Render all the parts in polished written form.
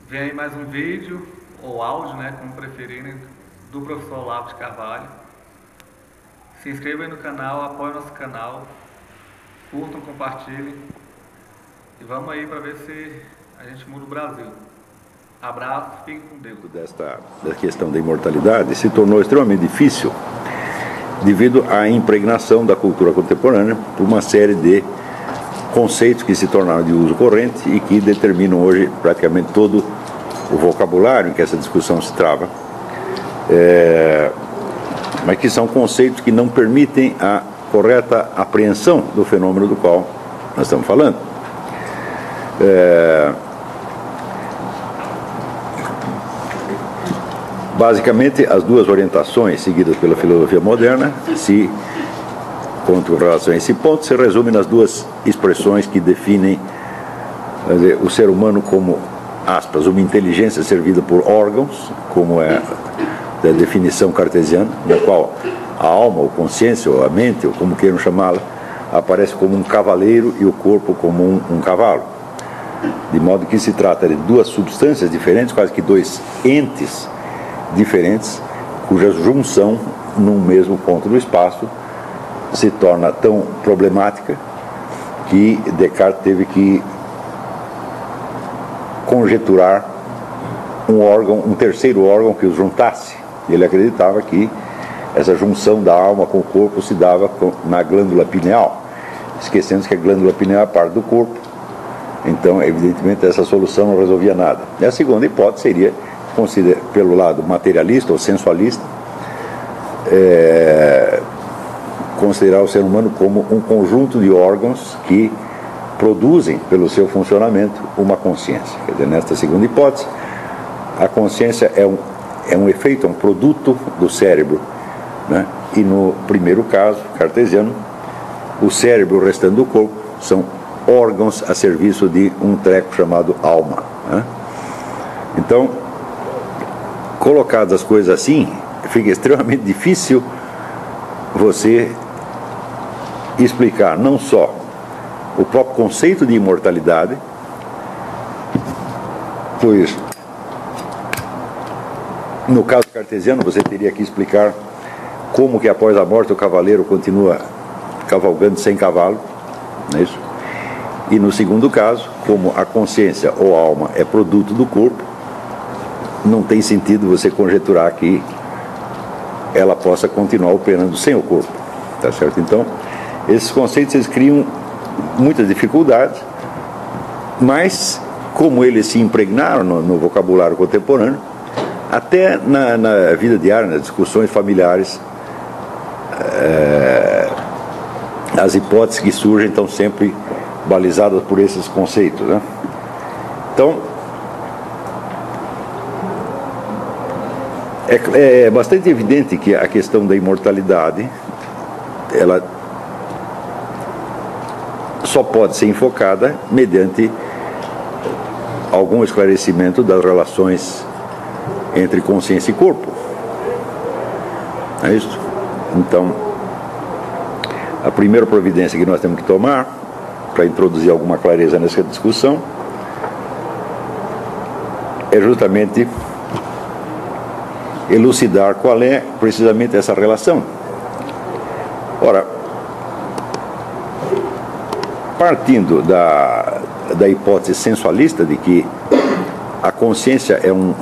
Vem aí mais um vídeo, ou áudio, né, como preferirem, do professor Olavo de Carvalho. Se inscrevam aí no canal, apoiem o nosso canal, curtam, compartilhem e vamos aí para ver se a gente muda o Brasil. Abraço, fiquem com Deus. Da questão da imortalidade se tornou extremamente difícil devido à impregnação da cultura contemporânea por uma série de conceitos que se tornaram de uso corrente e que determinam hoje praticamente todo o vocabulário em que essa discussão se trava, mas que são conceitos que não permitem a correta apreensão do fenômeno do qual nós estamos falando. Basicamente, as duas orientações seguidas pela filosofia moderna com relação a esse ponto, se resume nas duas expressões que definem o ser humano como, aspas, uma inteligência servida por órgãos, como é a definição cartesiana, na qual a alma, ou consciência, ou a mente, ou como queiram chamá-la, aparece como um cavaleiro e o corpo como um cavalo. De modo que se trata de duas substâncias diferentes, quase que dois entes diferentes, cuja junção num mesmo ponto do espaço se torna tão problemática que Descartes teve que conjecturar um terceiro órgão que os juntasse. Ele acreditava que essa junção da alma com o corpo se dava na glândula pineal, esquecendo que a glândula pineal é parte do corpo. Então, evidentemente, essa solução não resolvia nada. E a segunda hipótese seria, pelo lado materialista ou sensualista, considerar o ser humano como um conjunto de órgãos que produzem, pelo seu funcionamento, uma consciência. Quer dizer, nesta segunda hipótese, a consciência é um efeito, é um produto do cérebro, né? E no primeiro caso, cartesiano, o cérebro e o restante do corpo são órgãos a serviço de um treco chamado alma, né? Então, colocadas as coisas assim, fica extremamente difícil você explicar não só o próprio conceito de imortalidade, pois no caso cartesiano você teria que explicar como que após a morte o cavaleiro continua cavalgando sem cavalo, não é isso? E no segundo caso, como a consciência ou a alma é produto do corpo, não tem sentido você conjecturar que ela possa continuar operando sem o corpo, tá certo? Então, esses conceitos eles criam muitas dificuldades, mas como eles se impregnaram no vocabulário contemporâneo, até na vida diária, nas discussões familiares, as hipóteses que surgem estão sempre balizadas por esses conceitos, né? Então, é bastante evidente que a questão da imortalidade ela só pode ser enfocada mediante algum esclarecimento das relações entre consciência e corpo. É isso? Então, a primeira providência que nós temos que tomar para introduzir alguma clareza nessa discussão é justamente elucidar qual é precisamente essa relação. Ora, partindo da hipótese sensualista de que a consciência é um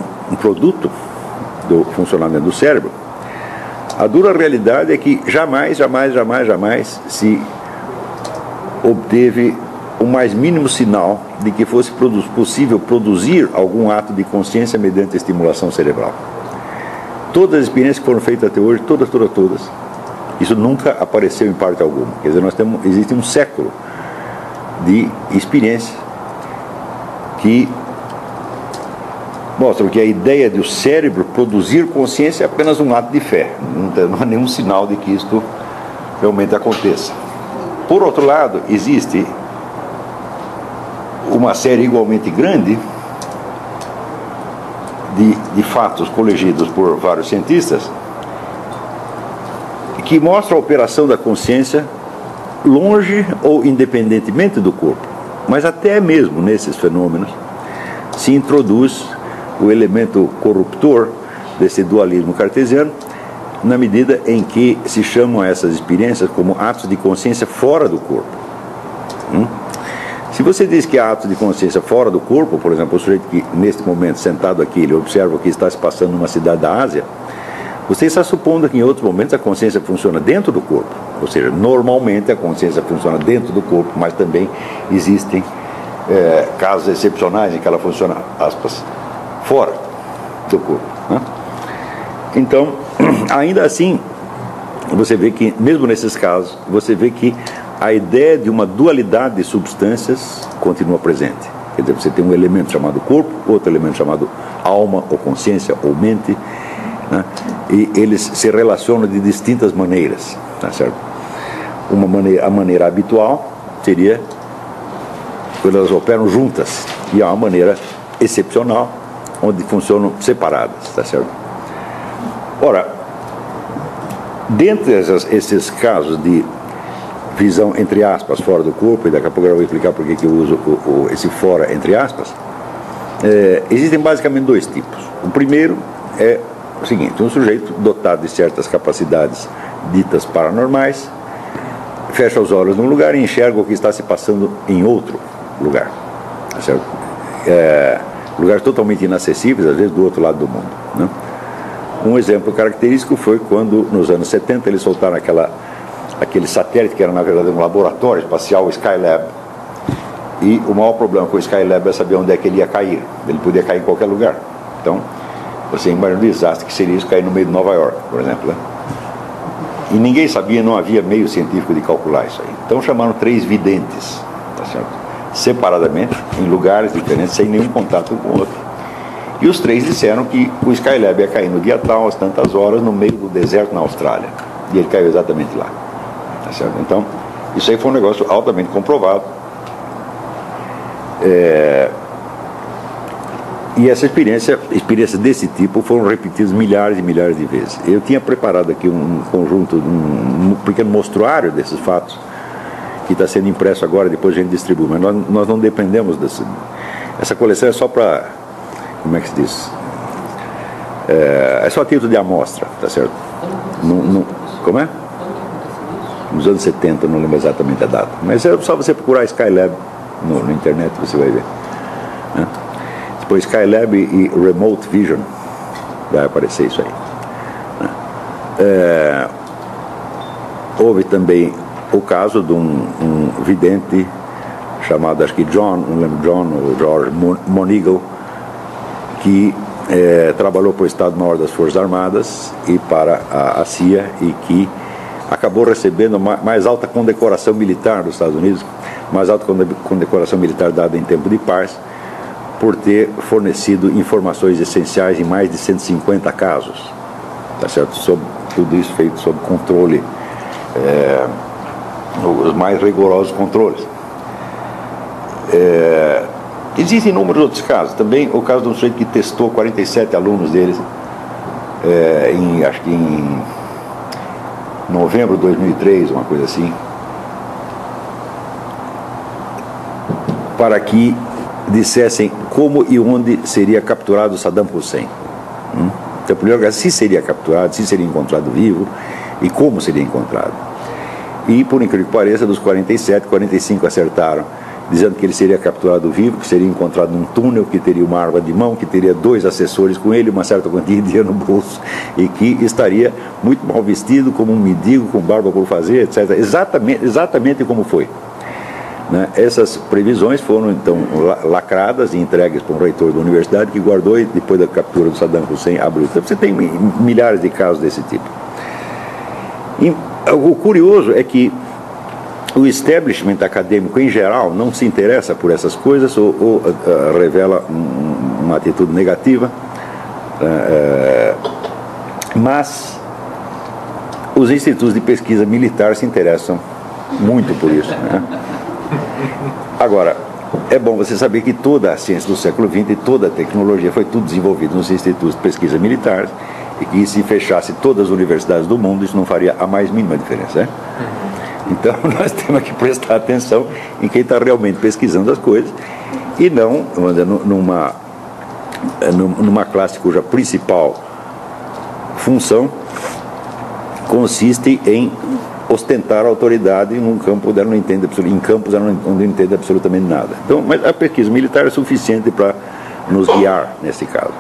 produto do funcionamento do cérebro, a dura realidade é que jamais se obteve o mais mínimo sinal de que fosse possível produzir algum ato de consciência mediante a estimulação cerebral. Todas as experiências que foram feitas até hoje, todas, isso nunca apareceu em parte alguma. Quer dizer, existe um século de experiência que mostram que a ideia de o cérebro produzir consciência é apenas um ato de fé. Não há nenhum sinal de que isto realmente aconteça. Por outro lado, existe uma série igualmente grande de fatos colegidos por vários cientistas que mostra a operação da consciência longe ou independentemente do corpo. Mas até mesmo nesses fenômenos se introduz o elemento corruptor desse dualismo cartesiano, na medida em que se chamam essas experiências como atos de consciência fora do corpo. Se você diz que há atos de consciência fora do corpo, por exemplo, o sujeito que neste momento sentado aqui, ele observa o que está se passando numa cidade da Ásia, você está supondo que em outros momentos a consciência funciona dentro do corpo. Ou seja, normalmente a consciência funciona dentro do corpo, mas também existem casos excepcionais em que ela funciona, aspas, fora do corpo, né? Então, ainda assim, você vê que, mesmo nesses casos, você vê que a ideia de uma dualidade de substâncias continua presente. Quer dizer, você tem um elemento chamado corpo, outro elemento chamado alma, ou consciência, ou mente, né? E eles se relacionam de distintas maneiras, tá certo? A maneira habitual seria quando elas operam juntas, e há uma maneira excepcional onde funcionam separadas, tá certo? Ora, dentre esses casos de visão, entre aspas, fora do corpo, e daqui a pouco eu vou explicar por que eu uso esse fora, entre aspas, existem basicamente dois tipos. O primeiro é o seguinte: um sujeito dotado de certas capacidades ditas paranormais fecha os olhos num lugar e enxerga o que está se passando em outro lugar, tá certo? Lugares totalmente inacessíveis, às vezes do outro lado do mundo, né? Um exemplo característico foi quando, nos anos 70, eles soltaram aquele satélite que era, na verdade, um laboratório espacial, o Skylab. E o maior problema com o Skylab é saber onde é que ele ia cair. Ele podia cair em qualquer lugar. Então, você imagina o desastre que seria isso cair no meio de Nova York, por exemplo, né? E ninguém sabia, não havia meio científico de calcular isso aí. Então chamaram 3 videntes, tá certo? Separadamente, em lugares diferentes, sem nenhum contato com o outro. E os 3 disseram que o Skylab ia cair no dia tal, às tantas horas, no meio do deserto na Austrália. E ele caiu exatamente lá, tá certo? Então, isso aí foi um negócio altamente comprovado. E essa experiências desse tipo foram repetidas milhares e milhares de vezes. Eu tinha preparado aqui um conjunto, um pequeno mostruário desses fatos, que está sendo impresso agora, depois a gente distribui, mas nós não dependemos dessa. Essa coleção é só para, como é que se diz? É só título de amostra, tá certo? Como é? Nos anos 70, não lembro exatamente a data, mas é só você procurar Skylab na internet, você vai ver, né? Depois Skylab e Remote Vision, vai aparecer isso aí, né? Houve também o caso de um vidente chamado, acho que John, não lembro, John ou George Moneagle, que trabalhou para o Estado-Maior das Forças Armadas e para a CIA, e que acabou recebendo a mais alta condecoração militar dos Estados Unidos, mais alta condecoração militar dada em tempo de paz, por ter fornecido informações essenciais em mais de 150 casos, tá certo? Tudo isso feito sob controle, os mais rigorosos controles. Existem inúmeros outros casos. Também o caso de um sujeito que testou 47 alunos deles, acho que em novembro de 2003, uma coisa assim, para que dissessem como e onde seria capturado Saddam Hussein. Então, primeiro lugar, se seria capturado, se seria encontrado vivo e como seria encontrado. E, por incrível que pareça, dos 47, 45 acertaram, dizendo que ele seria capturado vivo, que seria encontrado num túnel, que teria uma arma de mão, que teria 2 assessores com ele, uma certa quantia de dinheiro no bolso, e que estaria muito mal vestido, como um mendigo, com barba por fazer, etc. Exatamente como foi, né? Essas previsões foram então lacradas e entregues para um reitor da universidade, que guardou, e depois da captura do Saddam Hussein abriu. Então você tem milhares de casos desse tipo. E o curioso é que o establishment acadêmico em geral não se interessa por essas coisas, ou revela uma atitude negativa, mas os institutos de pesquisa militar se interessam muito por isso, né? Agora, é bom você saber que toda a ciência do século XX e toda a tecnologia foi tudo desenvolvido nos institutos de pesquisa militares, e que se fechasse todas as universidades do mundo, isso não faria a mais mínima diferença, né? Então nós temos que prestar atenção em quem está realmente pesquisando as coisas e não numa classe cuja principal função consiste em ostentar a autoridade num campo onde ela não entende, em campos onde não entende absolutamente nada. Então, mas a pesquisa militar é suficiente para nos guiar nesse caso.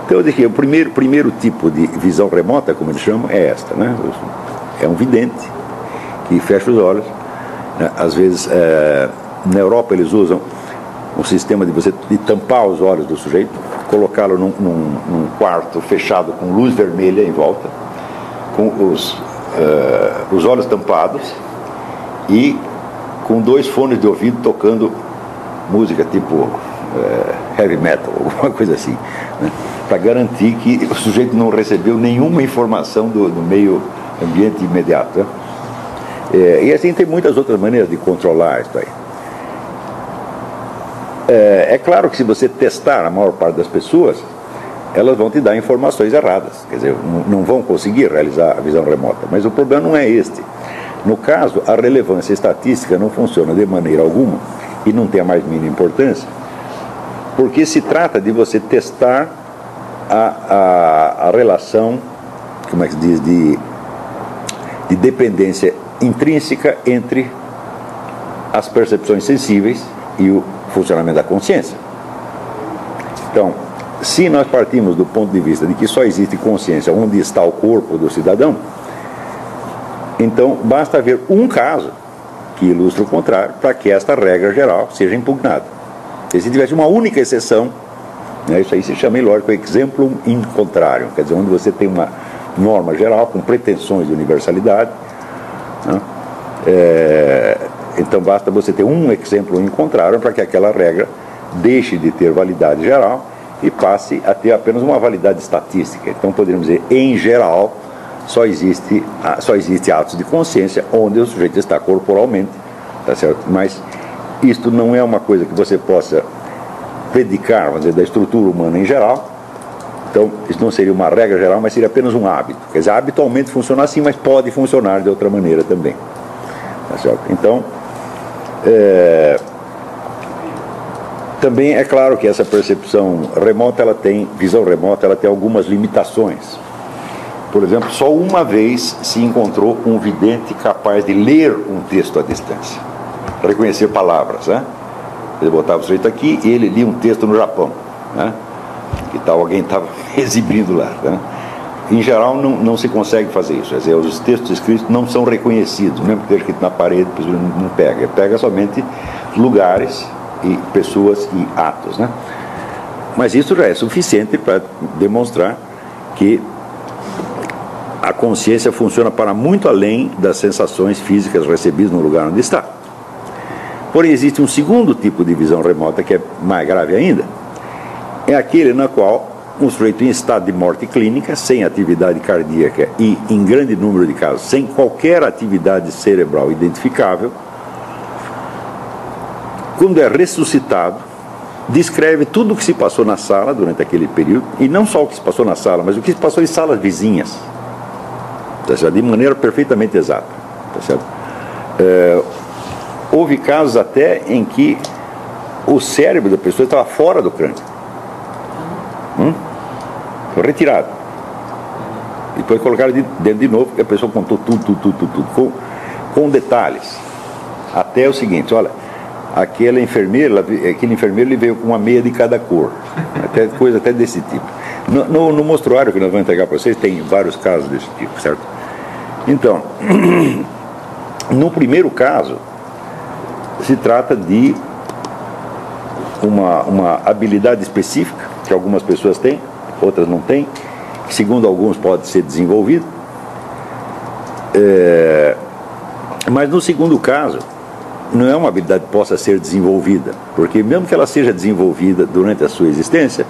Então, eu diria que o primeiro tipo de visão remota, como eles chamam, é esta, né? É um vidente que fecha os olhos, né? Às vezes, na Europa eles usam um sistema de tampar os olhos do sujeito, colocá-lo num quarto fechado com luz vermelha em volta, com os olhos tampados e com 2 fones de ouvido tocando música tipo heavy metal, alguma coisa assim, né? Para garantir que o sujeito não recebeu nenhuma informação do meio ambiente imediato, né? E assim tem muitas outras maneiras de controlar isso aí. É claro que se você testar a maior parte das pessoas, elas vão te dar informações erradas, quer dizer, não vão conseguir realizar a visão remota, mas o problema não é este. No caso, a relevância estatística não funciona de maneira alguma e não tem a mais mínima importância, porque se trata de você testar a relação, como é que se diz, de dependência intrínseca entre as percepções sensíveis e o funcionamento da consciência. Então, se nós partimos do ponto de vista de que só existe consciência onde está o corpo do cidadão, então basta haver um caso que ilustre o contrário para que esta regra geral seja impugnada. E se tivesse uma única exceção, né, isso aí se chama, lógico, exemplo in contrario, quer dizer, onde você tem uma norma geral com pretensões de universalidade, né, então basta você ter um exemplo in contrario para que aquela regra deixe de ter validade geral e passe a ter apenas uma validade estatística. Então poderíamos dizer, em geral, só existe atos de consciência onde o sujeito está corporalmente, tá certo? Mas isto não é uma coisa que você possa predicar, vamos dizer, da estrutura humana em geral. Então isso não seria uma regra geral, mas seria apenas um hábito. Quer dizer, habitualmente funciona assim, mas pode funcionar de outra maneira também, tá certo? Então também é claro que essa percepção remota, visão remota, ela tem algumas limitações. Por exemplo, só uma vez se encontrou um vidente capaz de ler um texto à distância, reconhecer palavras, né? Ele botava o sujeito aqui e ele lia um texto no Japão, né? Que tal, alguém estava exibindo lá, né? Em geral não se consegue fazer isso, quer dizer, os textos escritos não são reconhecidos, mesmo que esteja escrito na parede, não pega somente lugares e pessoas e atos, né? Mas isso já é suficiente para demonstrar que a consciência funciona para muito além das sensações físicas recebidas no lugar onde está. Porém, existe um segundo tipo de visão remota que é mais grave ainda. É aquele na qual um sujeito em estado de morte clínica, sem atividade cardíaca e, em grande número de casos, sem qualquer atividade cerebral identificável, quando é ressuscitado, descreve tudo o que se passou na sala durante aquele período, e não só o que se passou na sala, mas o que se passou em salas vizinhas, tá certo? De maneira perfeitamente exata, tá certo? Houve casos até em que o cérebro da pessoa estava fora do crânio, foi retirado, e depois colocaram dentro de novo, e a pessoa contou tudo com detalhes, até o seguinte: olha, aquele enfermeiro ele veio com uma meia de cada cor, coisa até desse tipo. No mostruário que nós vamos entregar para vocês tem vários casos desse tipo, certo? Então, no primeiro caso, se trata de uma habilidade específica que algumas pessoas têm, outras não têm, que segundo alguns pode ser desenvolvido. Mas no segundo caso, não é uma habilidade que possa ser desenvolvida, porque mesmo que ela seja desenvolvida durante a sua existência,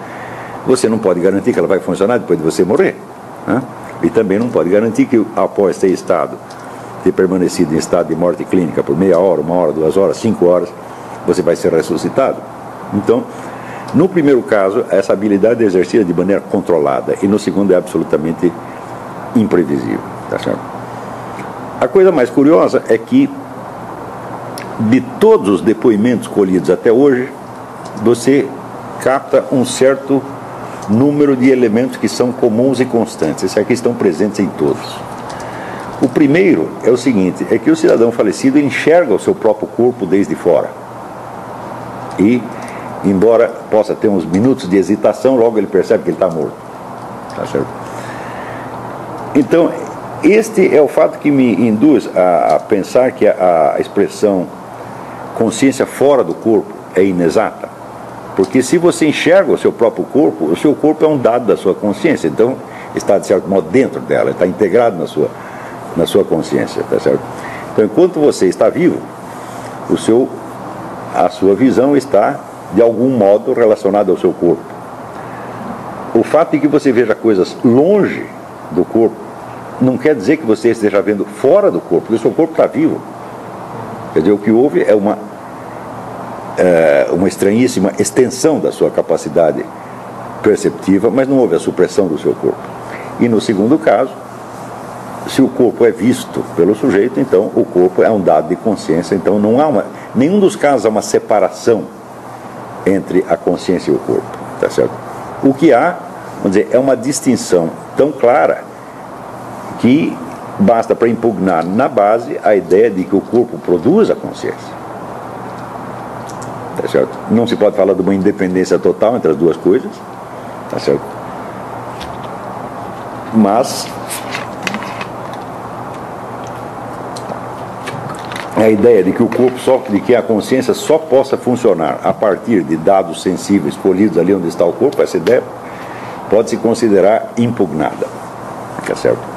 você não pode garantir que ela vai funcionar depois de você morrer, né? E também não pode garantir que após ter permanecido em estado de morte clínica por meia hora, 1 hora, 2 horas, 5 horas, você vai ser ressuscitado. Então, no primeiro caso, essa habilidade é exercida de maneira controlada, e no segundo é absolutamente imprevisível, tá certo? A coisa mais curiosa é que, de todos os depoimentos colhidos até hoje, você capta um certo número de elementos que são comuns e constantes. Esses aqui estão presentes em todos. O primeiro é o seguinte, é que o cidadão falecido enxerga o seu próprio corpo desde fora. E, embora possa ter uns minutos de hesitação, logo ele percebe que ele está morto. Tá certo? Então, este é o fato que me induz a pensar que a expressão consciência fora do corpo é inexata. Porque se você enxerga o seu próprio corpo, o seu corpo é um dado da sua consciência, então está de certo modo dentro dela, está integrado na sua consciência, tá certo? Então, enquanto você está vivo, a sua visão está de algum modo relacionada ao seu corpo. O fato de que você veja coisas longe do corpo não quer dizer que você esteja vendo fora do corpo, porque o seu corpo está vivo. Quer dizer, o que houve é uma estranhíssima extensão da sua capacidade perceptiva, mas não houve a supressão do seu corpo. E no segundo caso, se o corpo é visto pelo sujeito, então o corpo é um dado de consciência, então não há nenhum dos casos há uma separação entre a consciência e o corpo, tá certo? O que há, vamos dizer, é uma distinção tão clara que basta para impugnar na base a ideia de que o corpo produz a consciência. Tá certo? Não se pode falar de uma independência total entre as duas coisas, tá certo? Mas a ideia de que o corpo de que a consciência só possa funcionar a partir de dados sensíveis colhidos ali onde está o corpo, essa ideia pode se considerar impugnada, tá certo?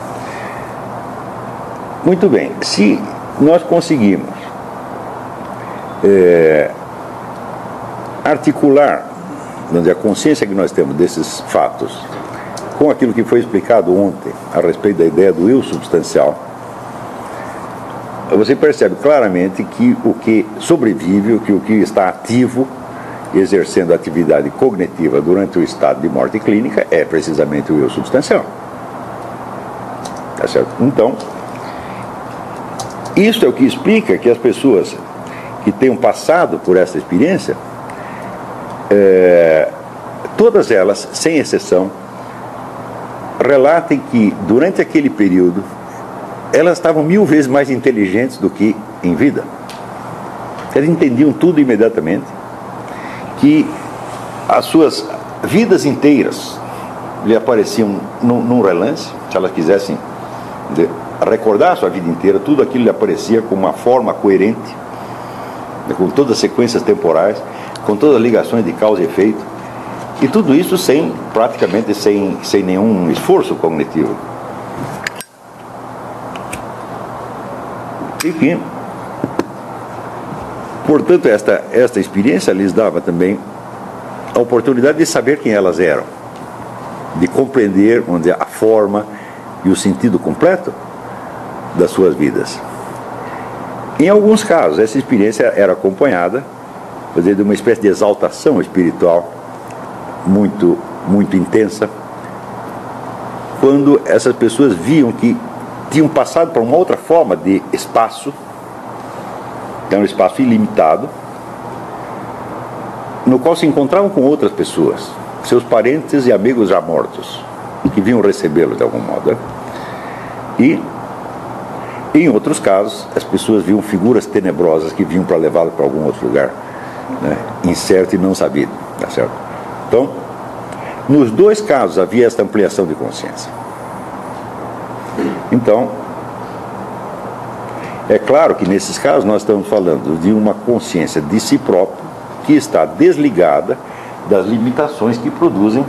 Muito bem, se nós conseguimos articular, a consciência que nós temos desses fatos com aquilo que foi explicado ontem a respeito da ideia do eu substancial, você percebe claramente que o que sobrevive, o que está ativo, exercendo atividade cognitiva durante o estado de morte clínica, é precisamente o eu substancial. Tá certo? Então, isso é o que explica que as pessoas que tenham passado por essa experiência, todas elas, sem exceção, relatem que durante aquele período elas estavam 1000 vezes mais inteligentes do que em vida. Elas entendiam tudo imediatamente, que as suas vidas inteiras lhe apareciam num relance. Se elas quisessem recordar a sua vida inteira, tudo aquilo lhe aparecia com uma forma coerente, com todas as sequências temporais, com todas as ligações de causa e efeito, e tudo isso praticamente sem nenhum esforço cognitivo. E que, portanto, esta experiência lhes dava também a oportunidade de saber quem elas eram, de compreender, vamos dizer, a forma e o sentido completo das suas vidas. Em alguns casos, essa experiência era acompanhada, quer dizer, de uma espécie de exaltação espiritual muito, muito intensa, quando essas pessoas viam que tinham passado por uma outra forma de espaço, que era um espaço ilimitado, no qual se encontravam com outras pessoas, seus parentes e amigos já mortos, que vinham recebê-los de algum modo. E, em outros casos, as pessoas viam figuras tenebrosas que vinham para levá-los para algum outro lugar, né, incerto e não sabido, tá certo? Então, nos dois casos havia esta ampliação de consciência. Então, é claro que nesses casos nós estamos falando de uma consciência de si próprio que está desligada das limitações que produzem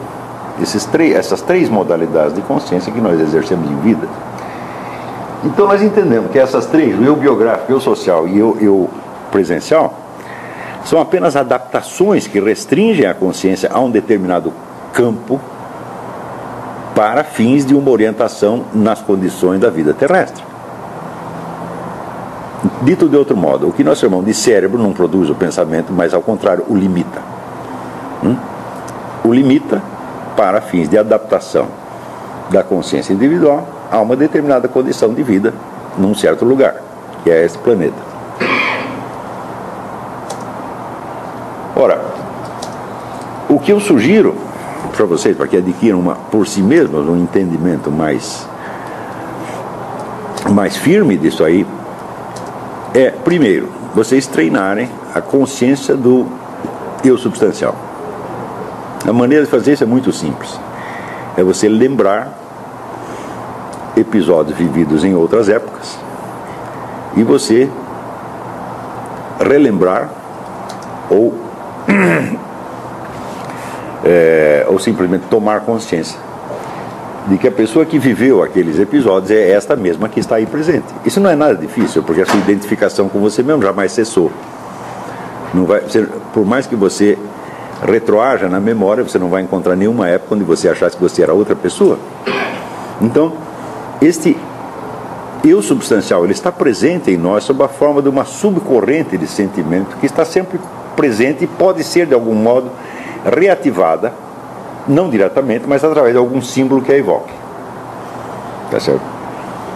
essas três modalidades de consciência que nós exercemos em vida. Então nós entendemos que essas três, o eu biográfico, o eu social e o eu presencial, são apenas adaptações que restringem a consciência a um determinado campo para fins de uma orientação nas condições da vida terrestre. Dito de outro modo, o que nós chamamos de cérebro não produz o pensamento, mas ao contrário, o limita. O limita para fins de adaptação da consciência individual a uma determinada condição de vida num certo lugar, que é esse planeta. Ora, o que eu sugiro para vocês, para que adquiram por si mesmos um entendimento mais firme disso aí, é, primeiro, vocês treinarem a consciência do eu substancial. A maneira de fazer isso é muito simples. É você lembrar episódios vividos em outras épocas e você relembrar ou ou simplesmente tomar consciência de que a pessoa que viveu aqueles episódios é esta mesma que está aí presente. Isso não é nada difícil, porque a sua identificação com você mesmo jamais cessou. Não vai, por mais que você retroaja na memória, você não vai encontrar nenhuma época onde você achasse que você era outra pessoa. Então, este eu substancial, ele está presente em nós sob a forma de uma subcorrente de sentimento que está sempre presente e pode ser, de algum modo, reativada, não diretamente, mas através de algum símbolo que a evoque. Tá certo?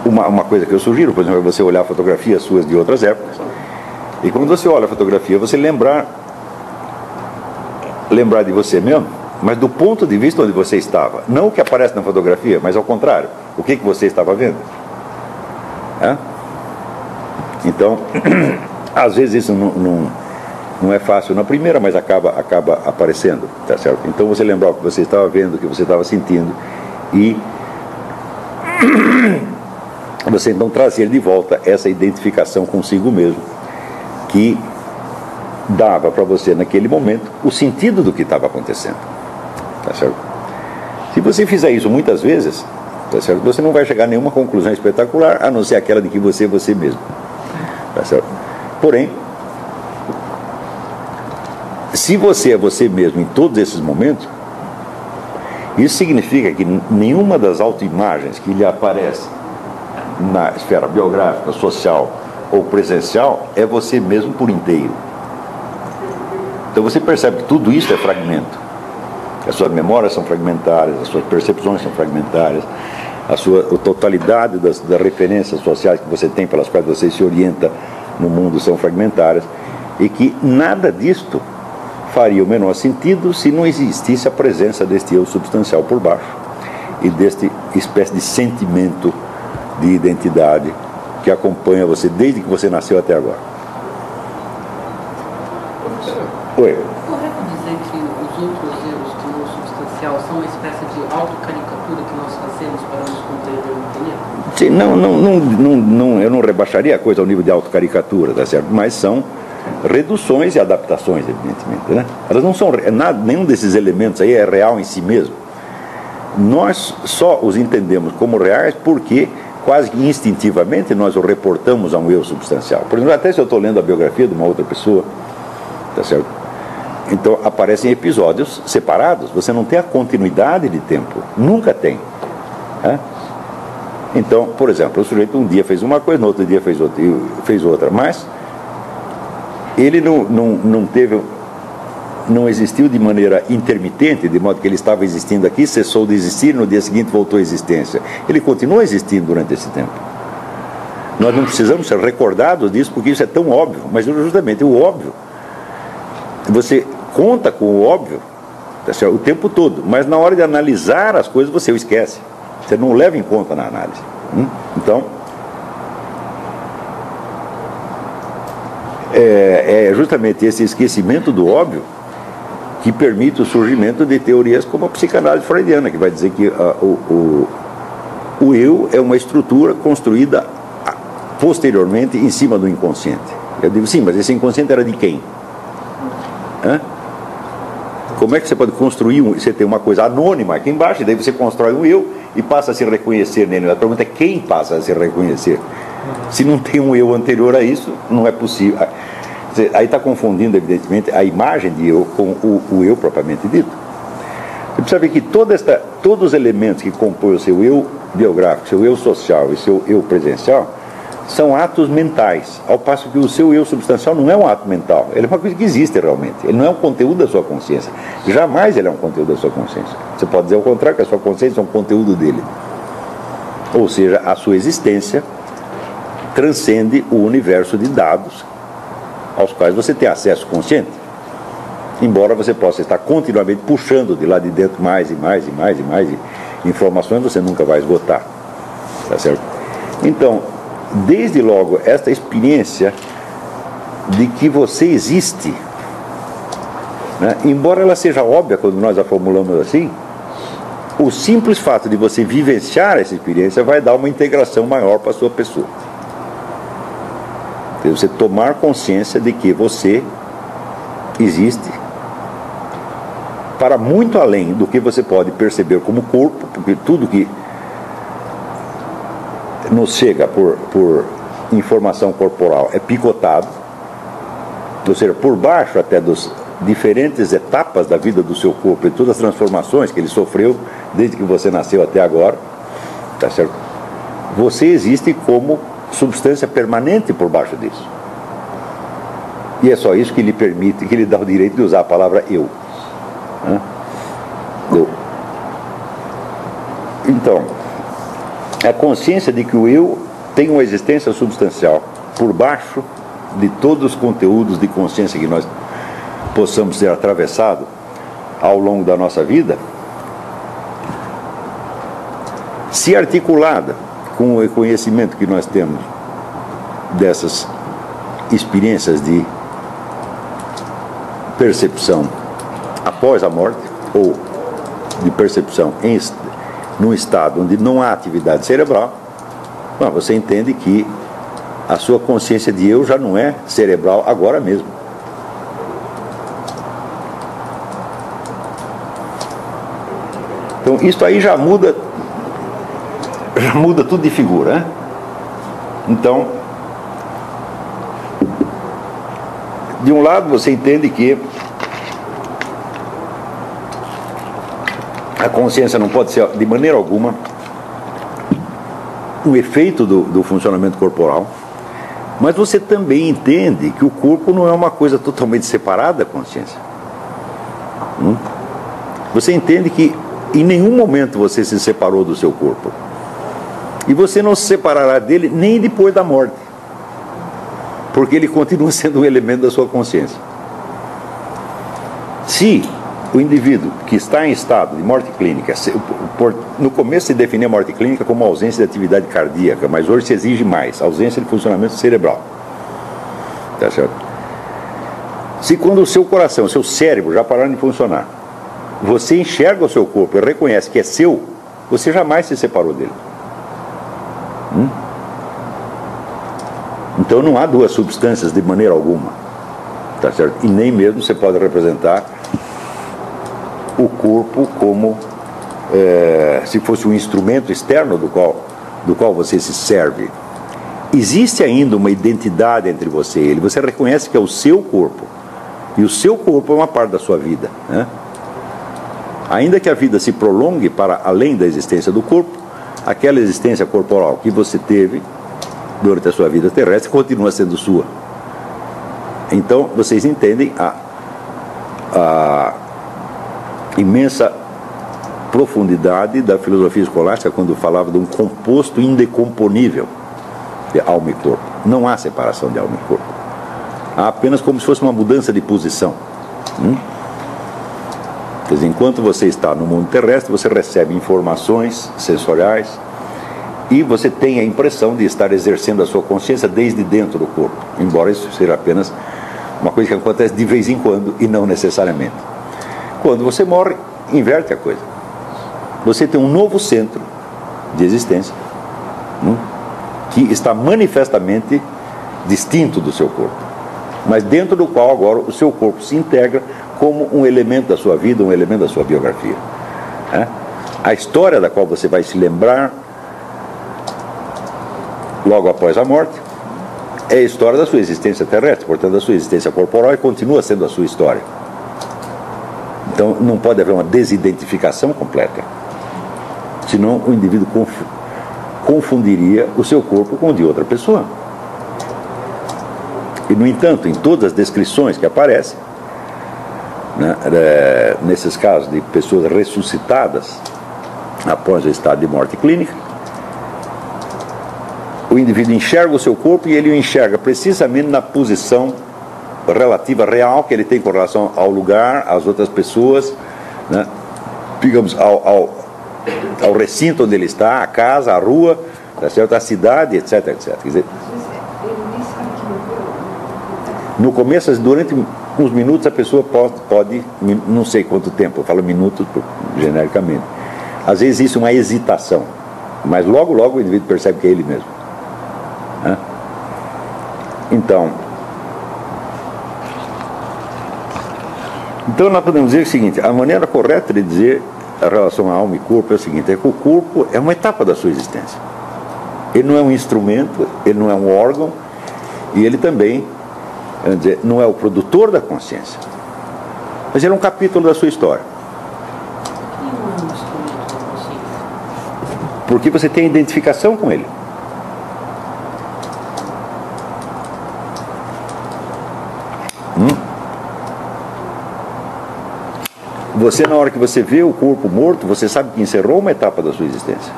Uma coisa que eu sugiro, por exemplo, é você olhar fotografias suas de outras épocas, e quando você olha a fotografia, você lembrar de você mesmo, mas do ponto de vista onde você estava. Não o que aparece na fotografia, mas ao contrário, o que você estava vendo. Então, às vezes isso não é fácil na primeira, mas acaba aparecendo, tá certo? Então você lembrar o que você estava vendo, o que você estava sentindo, e você então trazer de volta essa identificação consigo mesmo, que dava para você naquele momento o sentido do que estava acontecendo, tá certo? Se você fizer isso muitas vezes, tá certo? Você não vai chegar a nenhuma conclusão espetacular, a não ser aquela de que você é você mesmo, tá certo? Porém, se você é você mesmo em todos esses momentos, isso significa que nenhuma das autoimagens que lhe aparece na esfera biográfica, social ou presencial é você mesmo por inteiro. Então você percebe que tudo isso é fragmento. As suas memórias são fragmentárias, as suas percepções são fragmentárias, a totalidade das referências sociais que você tem, pelas quais você se orienta no mundo, são fragmentárias, e que nada disto faria o menor sentido se não existisse a presença deste eu substancial por baixo e deste espécie de sentimento de identidade que acompanha você desde que você nasceu até agora. Oi. Correto dizer que os outros erros que não substancial são uma espécie de autocaricatura que nós fazemos para nos compreender no planeta? Sim, eu não rebaixaria a coisa ao nível de autocaricatura, tá certo? Mas são reduções e adaptações, evidentemente, né? Elas não são nenhum desses elementos aí é real em si mesmo. Nós só os entendemos como reais porque quase que instintivamente nós o reportamos a um eu substancial. Por exemplo, até se eu estou lendo a biografia de uma outra pessoa, tá certo? Então aparecem episódios separados. Você não tem a continuidade de tempo, nunca tem, né? Então, por exemplo, o sujeito um dia fez uma coisa, no outro dia fez outra, mas ele não existiu de maneira intermitente, de modo que ele estava existindo aqui, cessou de existir, no dia seguinte voltou à existência. Ele continua existindo durante esse tempo. Nós não precisamos ser recordados disso, porque isso é tão óbvio, mas justamente o óbvio, você conta com o óbvio o tempo todo, mas na hora de analisar as coisas você o esquece, você não leva em conta na análise. Então, é justamente esse esquecimento do óbvio que permite o surgimento de teorias como a psicanálise freudiana, que vai dizer que o eu é uma estrutura construída posteriormente em cima do inconsciente. Eu digo, sim, mas esse inconsciente era de quem? Como é que você pode construir você tem uma coisa anônima aqui embaixo, e daí você constrói um eu e passa a se reconhecer nele. A pergunta é quem passa a se reconhecer? Se não tem um eu anterior a isso, não é possível. Aí está confundindo, evidentemente, a imagem de eu com o eu propriamente dito. Você precisa ver que todos os elementos que compõem o seu eu biográfico, seu eu social e seu eu presencial são atos mentais, ao passo que o seu eu substancial não é um ato mental, ele é uma coisa que existe realmente, ele não é um conteúdo da sua consciência, jamais ele é um conteúdo da sua consciência. Você pode dizer ao contrário, que a sua consciência é um conteúdo dele, ou seja, a sua existência transcende o universo de dados aos quais você tem acesso consciente. Embora você possa estar continuamente puxando de lá de dentro mais e mais e mais e mais informações, você nunca vai esgotar. Tá certo? Então, desde logo, esta experiência de que você existe, né, embora ela seja óbvia quando nós a formulamos assim, o simples fato de você vivenciar essa experiência vai dar uma integração maior para a sua pessoa. Você tomar consciência de que você existe para muito além do que você pode perceber como corpo, porque tudo que nos chega por informação corporal é picotado, ou seja, por baixo até das diferentes etapas da vida do seu corpo e todas as transformações que ele sofreu desde que você nasceu até agora, tá certo? Você existe como substância permanente por baixo disso. E é só isso que lhe permite, que lhe dá o direito de usar a palavra eu. Eu. Então, a consciência de que o eu tem uma existência substancial por baixo de todos os conteúdos de consciência que nós possamos ter atravessado ao longo da nossa vida, se articulada com o reconhecimento que nós temos dessas experiências de percepção após a morte, ou de percepção num estado onde não há atividade cerebral, você entende que a sua consciência de eu já não é cerebral agora mesmo. Então isso aí já muda tudo de figura, né? Então, de um lado você entende que a consciência não pode ser de maneira alguma um efeito do funcionamento corporal, mas você também entende que o corpo não é uma coisa totalmente separada da consciência. Você entende que em nenhum momento você se separou do seu corpo. E você não se separará dele nem depois da morte. Porque ele continua sendo um elemento da sua consciência. Se o indivíduo que está em estado de morte clínica, no começo se definia a morte clínica como ausência de atividade cardíaca, mas hoje se exige mais, ausência de funcionamento cerebral. Tá certo? Se quando o seu coração, o seu cérebro já pararam de funcionar, você enxerga o seu corpo e reconhece que é seu, você jamais se separou dele. Então não há duas substâncias de maneira alguma, tá certo? E nem mesmo você pode representar o corpo como se fosse um instrumento externo do qual você se serve. Existe ainda uma identidade entre você e ele. Você reconhece que é o seu corpo, e o seu corpo é uma parte da sua vida, né? Ainda que a vida se prolongue para além da existência do corpo, aquela existência corporal que você teve durante a sua vida terrestre continua sendo sua. Então vocês entendem a imensa profundidade da filosofia escolástica quando falava de um composto indecomponível de alma e corpo. Não há separação de alma e corpo. Há apenas como se fosse uma mudança de posição. Quer dizer, enquanto você está no mundo terrestre, você recebe informações sensoriais e você tem a impressão de estar exercendo a sua consciência desde dentro do corpo, embora isso seja apenas uma coisa que acontece de vez em quando e não necessariamente. Quando você morre, inverte a coisa. Você tem um novo centro de existência que está manifestamente distinto do seu corpo, mas dentro do qual agora o seu corpo se integra como um elemento da sua vida, um elemento da sua biografia. A história da qual você vai se lembrar logo após a morte é a história da sua existência terrestre, portanto da sua existência corporal, e continua sendo a sua história. Então não pode haver uma desidentificação completa, senão o indivíduo confundiria o seu corpo com o de outra pessoa. E no entanto, em todas as descrições que aparecem, nesses casos de pessoas ressuscitadas após o estado de morte clínica, o indivíduo enxerga o seu corpo e ele o enxerga precisamente na posição relativa real que ele tem com relação ao lugar, às outras pessoas, né? Digamos, ao recinto onde ele está, a casa, a rua, tá certo? A cidade, etc, etc. Quer dizer, no começo, durante uns minutos, a pessoa pode, não sei quanto tempo, eu falo minutos genericamente, às vezes isso é uma hesitação, mas logo o indivíduo percebe que é ele mesmo, né? Então nós podemos dizer o seguinte: a maneira correta de dizer a relação à alma e corpo é o seguinte: é que o corpo é uma etapa da sua existência. Ele não é um instrumento, ele não é um órgão, e ele também, vamos dizer, não é o produtor da consciência, mas ele é um capítulo da sua história. Por que não é um instrumento da consciência? Porque você tem identificação com ele. Você, na hora que você vê o corpo morto, você sabe que encerrou uma etapa da sua existência.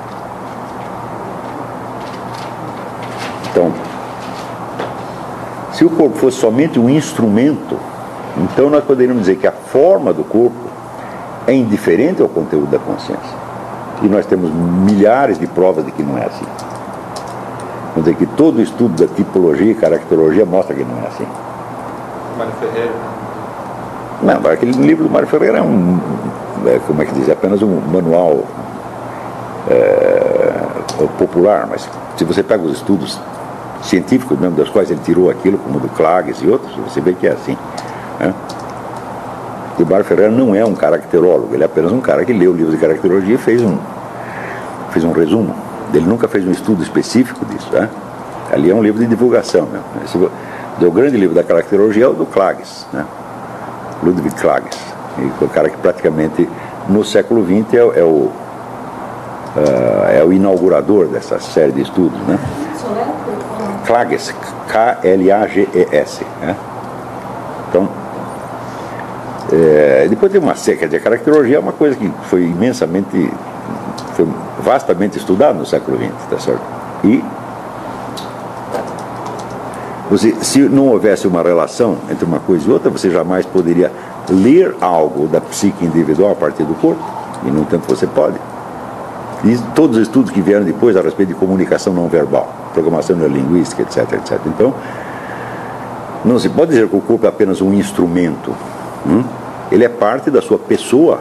Então, se o corpo fosse somente um instrumento, então nós poderíamos dizer que a forma do corpo é indiferente ao conteúdo da consciência. E nós temos milhares de provas de que não é assim. Vamos dizer que todo o estudo da tipologia e caracterologia mostra que não é assim. Mário Ferreira. Não, aquele livro do Mário Ferreira é como é que diz, é apenas um manual popular, mas se você pega os estudos científicos mesmo, das quais ele tirou aquilo, como do Klages e outros, você vê que é assim, né? E o Mário Ferreira não é um caracterólogo, ele é apenas um cara que leu livros de caracterologia e fez um resumo. Ele nunca fez um estudo específico disso, né? Ali é um livro de divulgação mesmo. O grande livro da caracterologia é o do Klages, né? Ludwig Klages, o cara que praticamente no século XX é o inaugurador dessa série de estudos, né? Klages, K-L-A-G-E-S, né? Então, depois tem uma série, a caracterologia é uma coisa que foi vastamente estudada no século XX, tá certo? E se não houvesse uma relação entre uma coisa e outra, você jamais poderia ler algo da psique individual a partir do corpo, e no entanto você pode. E todos os estudos que vieram depois a respeito de comunicação não verbal, programação neurolinguística, etc, etc. Então, não se pode dizer que o corpo é apenas um instrumento. Ele é parte da sua pessoa.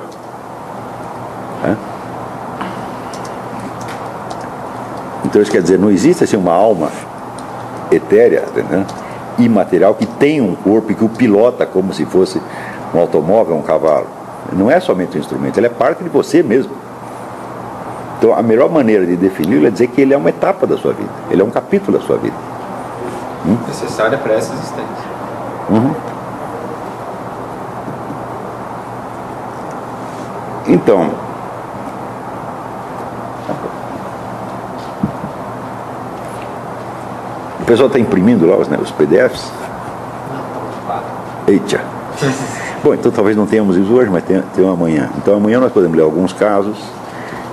Então isso quer dizer, não existe assim uma alma etérea, né, imaterial, que tem um corpo e que o pilota como se fosse um automóvel, um cavalo. Não é somente um instrumento, ele é parte de você mesmo. Então a melhor maneira de defini-lo é dizer que ele é uma etapa da sua vida, ele é um capítulo da sua vida. Necessária para essa existência. Então, o pessoal está imprimindo lá os PDFs? Eita! Bom, então talvez não tenhamos isso hoje, mas tem amanhã. Então amanhã nós podemos ler alguns casos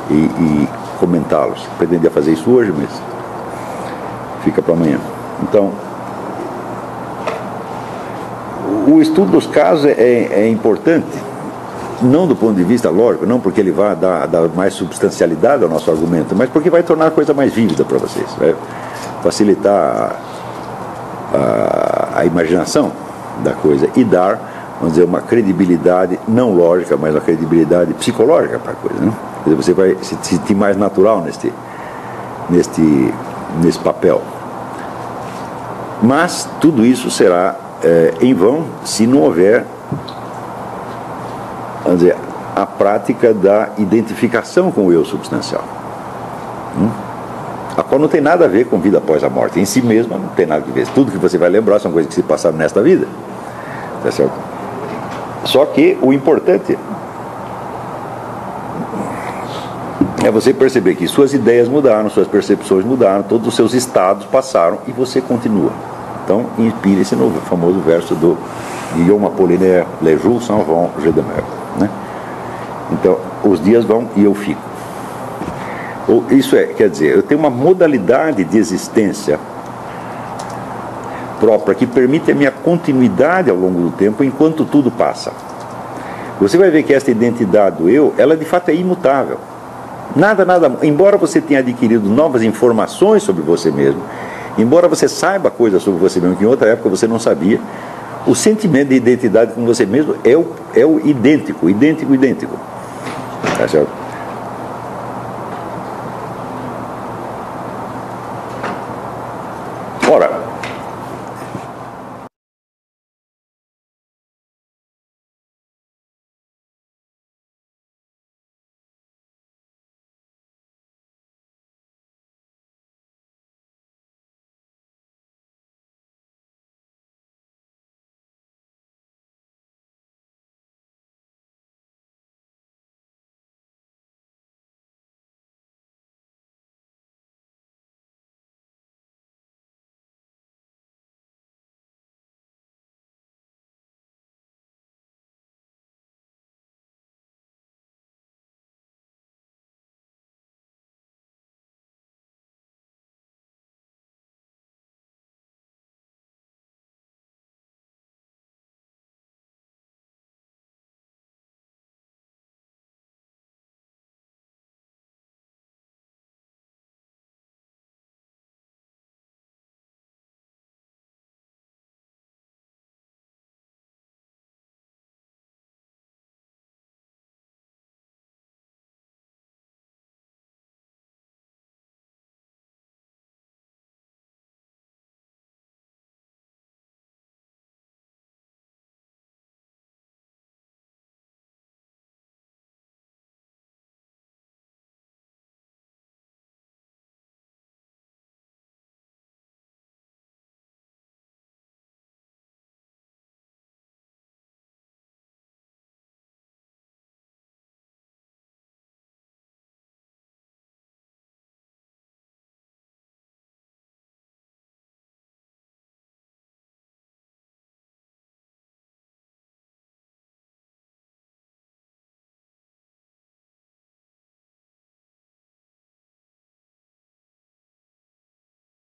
e comentá-los. Pretendia fazer isso hoje, mas fica para amanhã. Então, o estudo dos casos é importante, não do ponto de vista lógico, não porque ele vai dar mais substancialidade ao nosso argumento, mas porque vai tornar a coisa mais vívida para vocês, vai facilitar a imaginação da coisa e dar, vamos dizer, uma credibilidade não lógica, mas uma credibilidade psicológica para a coisa, né? Quer dizer, você vai se sentir mais natural nesse papel. Mas tudo isso será em vão se não houver, vamos dizer, a prática da identificação com o eu substancial, a qual não tem nada a ver com vida após a morte. Em si mesma não tem nada a ver. Tudo que você vai lembrar são coisas que se passaram nesta vida, tá certo? Só que o importante é você perceber que suas ideias mudaram, suas percepções mudaram, todos os seus estados passaram e você continua. Então, inspire-se no famoso verso do Guillaume Apollinaire, Les jours s'en vont, je demeure, né? Então, os dias vão e eu fico. Isso é, quer dizer, eu tenho uma modalidade de existência própria que permite a minha continuidade ao longo do tempo enquanto tudo passa. Você vai ver que esta identidade do eu, ela de fato é imutável. Nada, embora você tenha adquirido novas informações sobre você mesmo, embora você saiba coisas sobre você mesmo que em outra época você não sabia, o sentimento de identidade com você mesmo é o idêntico. Tá certo?